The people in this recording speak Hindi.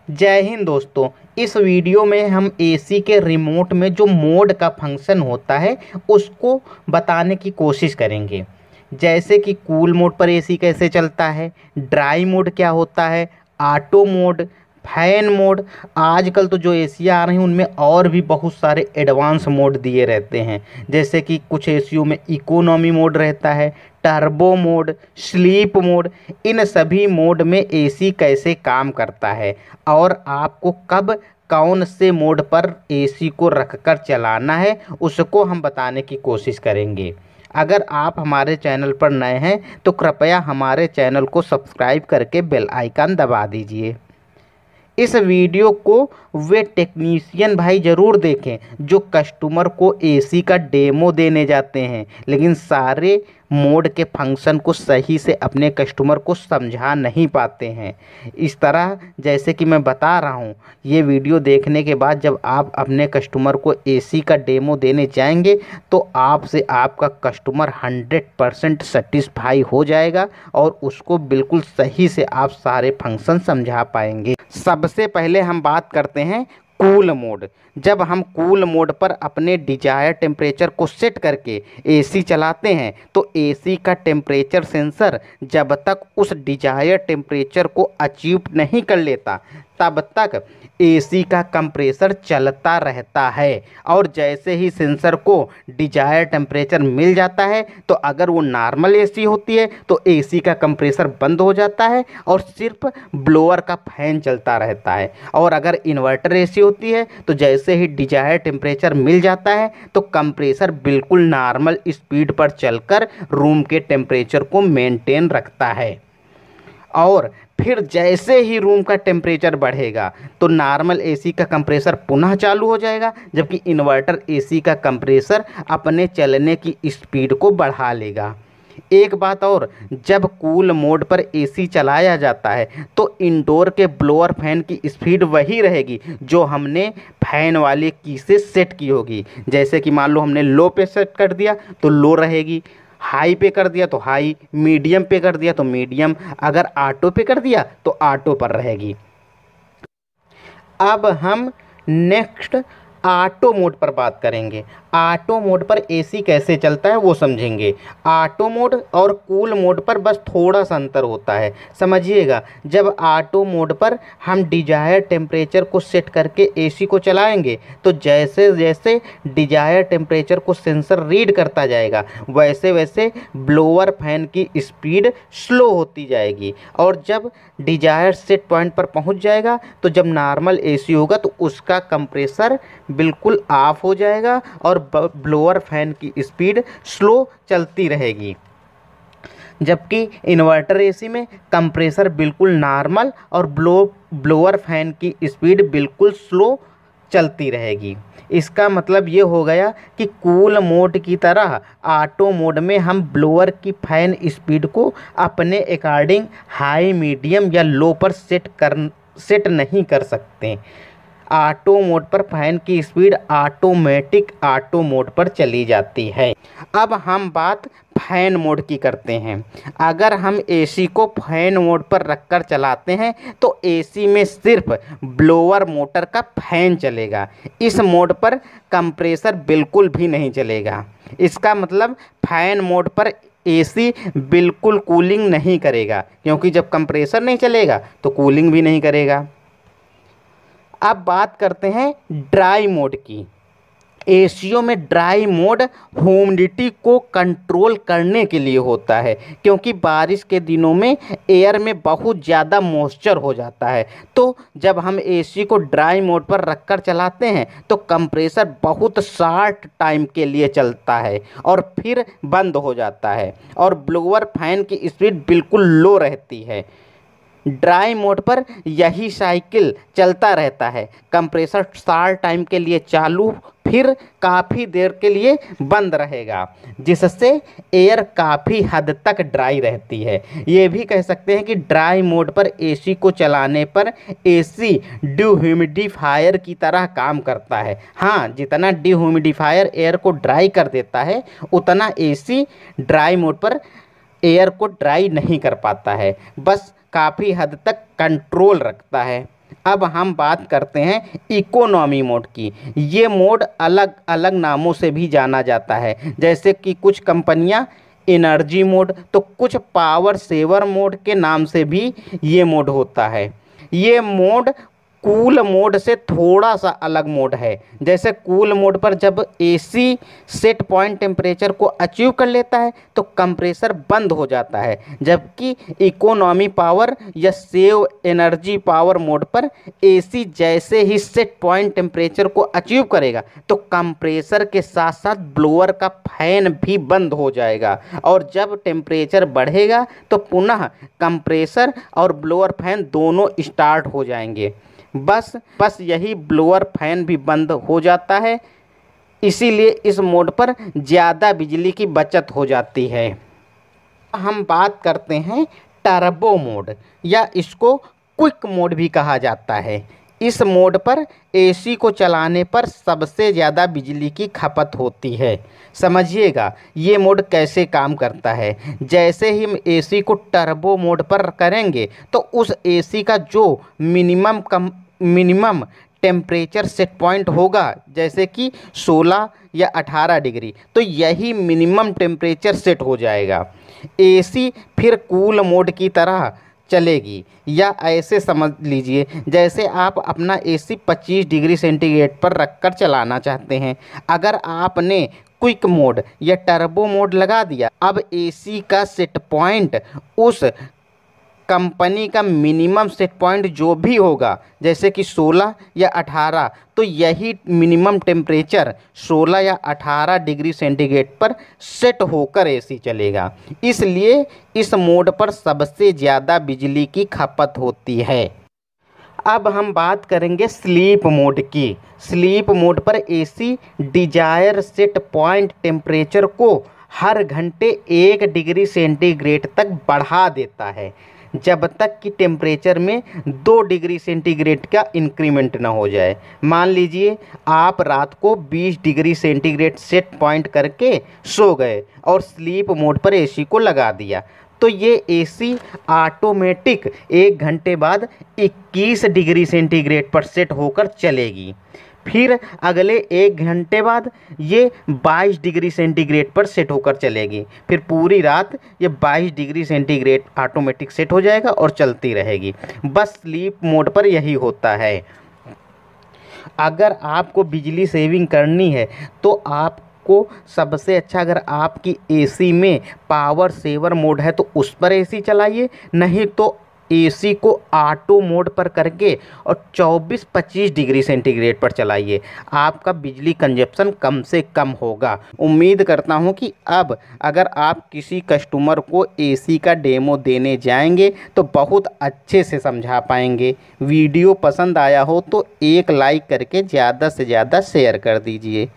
जय हिंद दोस्तों। इस वीडियो में हम एसी के रिमोट में जो मोड का फंक्शन होता है उसको बताने की कोशिश करेंगे। जैसे कि कूल मोड पर एसी कैसे चलता है, ड्राई मोड क्या होता है, ऑटो मोड, फैन मोड। आजकल तो जो एसियाँ आ रही हैं उनमें और भी बहुत सारे एडवांस मोड दिए रहते हैं। जैसे कि कुछ एसियों में इकोनॉमी मोड रहता है, टर्बो मोड, स्लीप मोड। इन सभी मोड में एसी कैसे काम करता है और आपको कब कौन से मोड पर एसी को रखकर चलाना है उसको हम बताने की कोशिश करेंगे। अगर आप हमारे चैनल पर नए हैं तो कृपया हमारे चैनल को सब्सक्राइब करके बेल आइकन दबा दीजिए। इस वीडियो को वे टेक्नीशियन भाई ज़रूर देखें जो कस्टमर को एसी का डेमो देने जाते हैं लेकिन सारे मोड के फंक्शन को सही से अपने कस्टमर को समझा नहीं पाते हैं। इस तरह जैसे कि मैं बता रहा हूँ, ये वीडियो देखने के बाद जब आप अपने कस्टमर को एसी का डेमो देने जाएंगे तो आपसे आपका कस्टमर 100% सेटिस्फाई हो जाएगा और उसको बिल्कुल सही से आप सारे फंक्शन समझा पाएंगे। सबसे पहले हम बात करते हैं कूल मोड। जब हम कूल मोड पर अपने डिजायर टेम्परेचर को सेट करके एसी चलाते हैं तो एसी का टेम्परेचर सेंसर जब तक उस डिजायर टेम्परेचर को अचीव नहीं कर लेता तब तक एसी का कंप्रेसर चलता रहता है। और जैसे ही सेंसर को डिजायर टेम्परेचर मिल जाता है तो अगर वो नॉर्मल एसी होती है तो एसी का कंप्रेसर बंद हो जाता है और सिर्फ ब्लोअर का फैन चलता रहता है। और अगर इन्वर्टर एसी होती है तो जैसे ही डिजायर टेम्परेचर मिल जाता है तो कंप्रेसर बिल्कुल नॉर्मल स्पीड पर चलकर रूम के टेम्परेचर को मेंटेन रखता है। और फिर जैसे ही रूम का टेम्परेचर बढ़ेगा तो नॉर्मल एसी का कंप्रेसर पुनः चालू हो जाएगा, जबकि इन्वर्टर एसी का कंप्रेसर अपने चलने की स्पीड को बढ़ा लेगा। एक बात और, जब कूल मोड पर एसी चलाया जाता है तो इंडोर के ब्लोअर फैन की स्पीड वही रहेगी जो हमने फैन वाले की से सेट की होगी। जैसे कि मान लो हमने लो पे सेट कर दिया तो लो रहेगी, हाई पे कर दिया तो हाई, मीडियम पे कर दिया तो मीडियम, अगर ऑटो पे कर दिया तो ऑटो पर रहेगी। अब हम नेक्स्ट ऑटो मोड पर बात करेंगे। ऑटो मोड पर एसी कैसे चलता है वो समझेंगे। ऑटो मोड और कूल मोड पर बस थोड़ा सा अंतर होता है, समझिएगा। जब ऑटो मोड पर हम डिजायर टेम्परेचर को सेट करके एसी को चलाएंगे तो जैसे जैसे डिजायर टेम्परेचर को सेंसर रीड करता जाएगा वैसे वैसे ब्लोअर फैन की स्पीड स्लो होती जाएगी। और जब डिजायर सेट पॉइंट पर पहुंच जाएगा तो जब नॉर्मल एसी होगा तो उसका कंप्रेसर बिल्कुल ऑफ हो जाएगा और ब्लोअर फैन की स्पीड स्लो चलती रहेगी। जबकि इन्वर्टर एसी में कंप्रेसर बिल्कुल नॉर्मल और ब्लोअर फैन की स्पीड बिल्कुल स्लो चलती रहेगी। इसका मतलब ये हो गया कि कूल मोड की तरह ऑटो मोड में हम ब्लोअर की फैन स्पीड को अपने अकॉर्डिंग हाई, मीडियम या लो पर सेट नहीं कर सकते। ऑटो मोड पर फैन की स्पीड ऑटोमेटिक ऑटो मोड पर चली जाती है। अब हम बात फैन मोड की करते हैं। अगर हम एसी को फैन मोड पर रखकर चलाते हैं तो एसी में सिर्फ ब्लोअर मोटर का फैन चलेगा। इस मोड पर कंप्रेसर बिल्कुल भी नहीं चलेगा। इसका मतलब फैन मोड पर एसी बिल्कुल कूलिंग नहीं करेगा, क्योंकि जब कंप्रेसर नहीं चलेगा तो कूलिंग भी नहीं करेगा। अब बात करते हैं ड्राई मोड की। एसियों में ड्राई मोड ह्यूमिडिटी को कंट्रोल करने के लिए होता है, क्योंकि बारिश के दिनों में एयर में बहुत ज़्यादा मॉइस्चर हो जाता है। तो जब हम एसी को ड्राई मोड पर रखकर चलाते हैं तो कंप्रेसर बहुत शॉर्ट टाइम के लिए चलता है और फिर बंद हो जाता है और ब्लोअर फैन की स्पीड बिल्कुल लो रहती है। ड्राई मोड पर यही साइकिल चलता रहता है, कंप्रेसर शॉर्ट टाइम के लिए चालू फिर काफ़ी देर के लिए बंद रहेगा, जिससे एयर काफ़ी हद तक ड्राई रहती है। ये भी कह सकते हैं कि ड्राई मोड पर एसी को चलाने पर एसी डिह्यूमिडिफायर की तरह काम करता है। हाँ, जितना डिह्यूमिडिफायर एयर को ड्राई कर देता है उतना एसी ड्राई मोड पर एयर को ड्राई नहीं कर पाता है, बस काफ़ी हद तक कंट्रोल रखता है। अब हम बात करते हैं इकोनॉमी मोड की। ये मोड अलग अलग नामों से भी जाना जाता है, जैसे कि कुछ कंपनियां एनर्जी मोड, तो कुछ पावर सेवर मोड के नाम से भी ये मोड होता है। ये मोड कूल मोड से थोड़ा सा अलग मोड है। जैसे कूल मोड पर जब एसी सेट पॉइंट टेम्परेचर को अचीव कर लेता है तो कंप्रेसर बंद हो जाता है, जबकि इकोनॉमी पावर या सेव एनर्जी पावर मोड पर एसी जैसे ही सेट पॉइंट टेम्परेचर को अचीव करेगा तो कंप्रेसर के साथ साथ ब्लोअर का फैन भी बंद हो जाएगा, और जब टेम्परेचर बढ़ेगा तो पुनः कंप्रेसर और ब्लोअर फैन दोनों स्टार्ट हो जाएंगे। बस यही ब्लोअर फैन भी बंद हो जाता है, इसीलिए इस मोड पर ज़्यादा बिजली की बचत हो जाती है। हम बात करते हैं टर्बो मोड, या इसको क्विक मोड भी कहा जाता है। इस मोड पर एसी को चलाने पर सबसे ज़्यादा बिजली की खपत होती है। समझिएगा ये मोड कैसे काम करता है। जैसे ही हम एसी को टर्बो मोड पर करेंगे तो उस एसी का जो मिनिमम टेम्परेचर सेट पॉइंट होगा, जैसे कि 16 या 18 डिग्री, तो यही मिनिमम टेम्परेचर सेट हो जाएगा। एसी फिर कूल मोड की तरह चलेगी, या ऐसे समझ लीजिए जैसे आप अपना एसी 25 डिग्री सेंटीग्रेड पर रखकर चलाना चाहते हैं। अगर आपने क्विक मोड या टर्बो मोड लगा दिया, अब एसी का सेट पॉइंट उस कंपनी का मिनिमम सेट पॉइंट जो भी होगा, जैसे कि 16 या 18, तो यही मिनिमम टेम्परेचर 16 या 18 डिग्री सेंटीग्रेड पर सेट होकर एसी चलेगा। इसलिए इस मोड पर सबसे ज़्यादा बिजली की खपत होती है। अब हम बात करेंगे स्लीप मोड की। स्लीप मोड पर AC desire set point temperature को हर घंटे 1 डिग्री सेंटीग्रेड तक बढ़ा देता है, जब तक कि टेम्परेचर में 2 डिग्री सेंटीग्रेड का इंक्रीमेंट ना हो जाए। मान लीजिए आप रात को 20 डिग्री सेंटीग्रेड सेट पॉइंट करके सो गए और स्लीप मोड पर एसी को लगा दिया, तो ये एसी ऑटोमेटिक 1 घंटे बाद 21 डिग्री सेंटीग्रेड पर सेट होकर चलेगी। फिर अगले 1 घंटे बाद ये 22 डिग्री सेंटीग्रेड पर सेट होकर चलेगी। फिर पूरी रात ये 22 डिग्री सेंटीग्रेड ऑटोमेटिक सेट हो जाएगा और चलती रहेगी। बस स्लीप मोड पर यही होता है। अगर आपको बिजली सेविंग करनी है तो आपको सबसे अच्छा, अगर आपकी एसी में पावर सेवर मोड है तो उस पर एसी चलाइए, नहीं तो एसी को ऑटो मोड पर करके और 24-25 डिग्री सेंटीग्रेड पर चलाइए। आपका बिजली कंजप्शन कम से कम होगा। उम्मीद करता हूं कि अब अगर आप किसी कस्टमर को एसी का डेमो देने जाएंगे तो बहुत अच्छे से समझा पाएंगे। वीडियो पसंद आया हो तो एक लाइक करके ज़्यादा से ज़्यादा शेयर कर दीजिए।